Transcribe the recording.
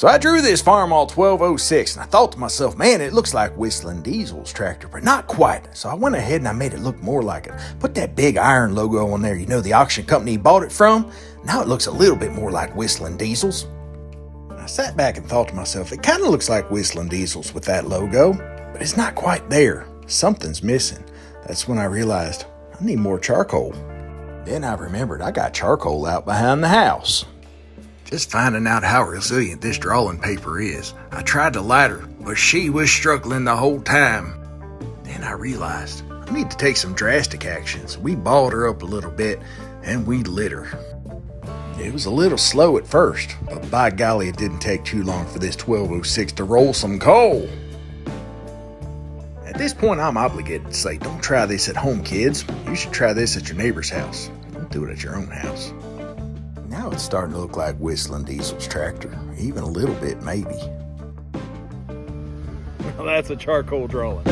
So I drew this Farmall 1206 and I thought to myself, man, it looks like Whistlindiesels tractor, but not quite. So I went ahead and I made it look more like it. Put that big iron logo on there, you know, the auction company he bought it from. Now it looks a little bit more like Whistlindiesels. I sat back and thought to myself, it kind of looks like Whistlindiesels with that logo, but it's not quite there. Something's missing. That's when I realized I need more charcoal. Then I remembered I got charcoal out behind the house. Just finding out how resilient this drawing paper is. I tried to light her, but she was struggling the whole time. Then I realized I need to take some drastic action, so we balled her up a little bit and we lit her. It was a little slow at first, but by golly, it didn't take too long for this 1206 to roll some coal. At this point, I'm obligated to say, don't try this at home, kids. You should try this at your neighbor's house. Don't do it at your own house. Now it's starting to look like Whistlindiesels tractor, even a little bit maybe. Well, that's a charcoal drawing.